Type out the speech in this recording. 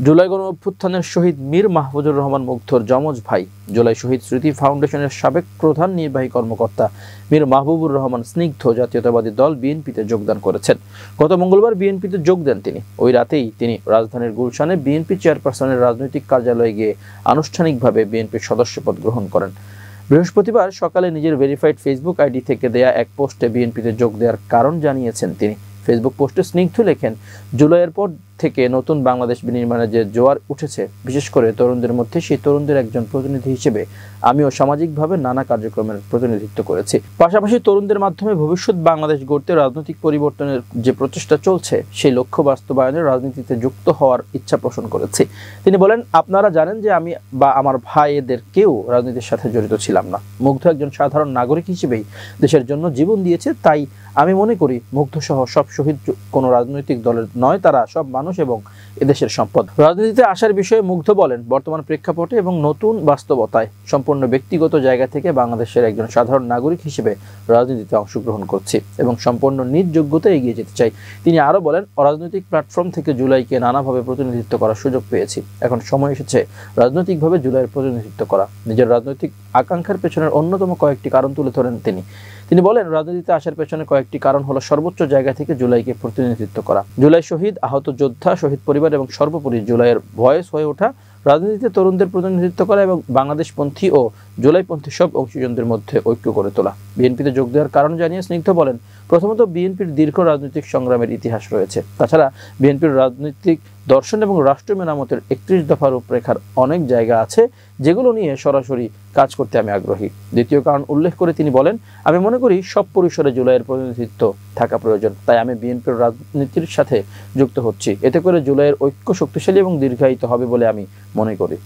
জুলাই গণ অভ্যুত্থানের শহীদ মীর মাহফুজুর রহমান মুগ্ধর যমজ ভাই, জুলাই শহীদ স্মৃতি ফাউন্ডেশনের সাবেক প্রধান নির্বাহী কর্মকর্তা মীর মাহবুবুর রহমান স্নিগ্ধ জাতীয়তাবাদী দল বিএনপিতে যোগদান করেছেন। গত মঙ্গলবার বিএনপিতে যোগ দেন তিনি। ওই রাতেই তিনি রাজধানীর গুলশানে বিএনপি চেয়ারপারসনের রাজনৈতিক কার্যালয়ে গিয়ে আনুষ্ঠানিকভাবে বিএনপির সদস্যপদ গ্রহণ করেন। বৃহস্পতিবার সকালে নিজের ভেরিফাইড ফেসবুক আইডি থেকে দেয়া এক পোস্টে বিএনপিতে যোগ দেওয়ার কারণ জানিয়েছেন তিনি। ফেসবুক পোস্টে স্নিগ্ধ লেখেন, জুলাইয়ের পর থেকে নতুন বাংলাদেশ বিনির্মাণের যে জোয়ার উঠেছে, বিশেষ করে তরুণদের মধ্যে, সেই তরুণদের একজন প্রতিনিধি হিসেবে আমিও সামাজিকভাবে নানা কার্যক্রমের প্রতিনিধিত্ব করেছি। পাশাপাশি তরুণদের মাধ্যমে ভবিষ্যৎ বাংলাদেশ গড়তে রাজনৈতিক পরিবর্তনের যে প্রচেষ্টা চলছে, সেই লক্ষ্য বাস্তবায়নের রাজনীতিতে যুক্ত হওয়ার ইচ্ছা পোষণ করেছি। তিনি বলেন, আপনারা জানেন যে আমি বা আমার ভাইদের কেউ রাজনীতির সাথে জড়িত ছিলাম না। মুগ্ধ একজন সাধারণ নাগরিক হিসেবেই দেশের জন্য জীবন দিয়েছে। তাই আমি মনে করি মুগ্ধ সহ সব শহীদ কোনো রাজনৈতিক দলের নয়, তারা সব মানুষ এবং এদেশের সম্পদ। রাজনীতিতে আসার বিষয়ে মুগ্ধ বলেন, বর্তমান প্রেক্ষাপটে এবং নতুন বাস্তবতায় সম্পূর্ণ ব্যক্তিগত জায়গা থেকে বাংলাদেশের একজন সাধারণ নাগরিক হিসেবে রাজনীতিতে অংশগ্রহণ করছি এবং সম্পূর্ণ নিজ যোগ্যতায় এগিয়ে যেতে চাই। তিনি আরও বলেন, অরাজনৈতিক প্ল্যাটফর্ম থেকে জুলাইকে নানাভাবে প্রতিনিধিত্ব করার সুযোগ পেয়েছি। এখন সময় এসেছে রাজনৈতিকভাবে জুলাইয়ের প্রতিনিধিত্ব করা। নিজের রাজনৈতিক আকাঙ্ক্ষার পেছনের অন্যতম কয়েকটি কারণ তুলে ধরেন তিনি বলেন, রাজনীতিতে আসার পেছনে কয়েকটি কারণ হলো সর্বোচ্চ জায়গা থেকে জুলাইকে প্রতিনিধিত্ব করা, জুলাই শহীদ, আহত যোদ্ধা, শহীদ পরিবার এবং সর্বোপরি জুলাইয়ের ভয়েস হয়ে ওঠা, রাজনীতিতে তরুণদের প্রতিনিধিত্ব করা এবং বাংলাদেশপন্থী ও জুলাইপন্থী সব অংশীজনদের মধ্যে ঐক্য করে তোলা। বিএনপিতে যোগ দেওয়ার কারণ জানিয়ে স্নিগ্ধ বলেন, প্রথমত বিএনপির দীর্ঘ রাজনৈতিক সংগ্রামের ইতিহাস রয়েছে। তাছাড়া বিএনপির রাজনৈতিক দর্শন এবং রাষ্ট্র মেরামতের 31 দফা রূপরেখার অনেক জায়গা আছে, যেগুলো নিয়ে সরাসরি কাজ করতে আমি আগ্রহী। দ্বিতীয় কারণ উল্লেখ করে তিনি বলেন, আমি মনে করি সব পরিসরে জুলাইয়ের প্রতিনিধিত্ব থাকা প্রয়োজন। তাই আমি বিএনপির রাজনীতির সাথে যুক্ত হচ্ছি। এতে করে জুলাইয়ের ঐক্য শক্তিশালী এবং দীর্ঘায়িত হবে বলে আমি মনে করি।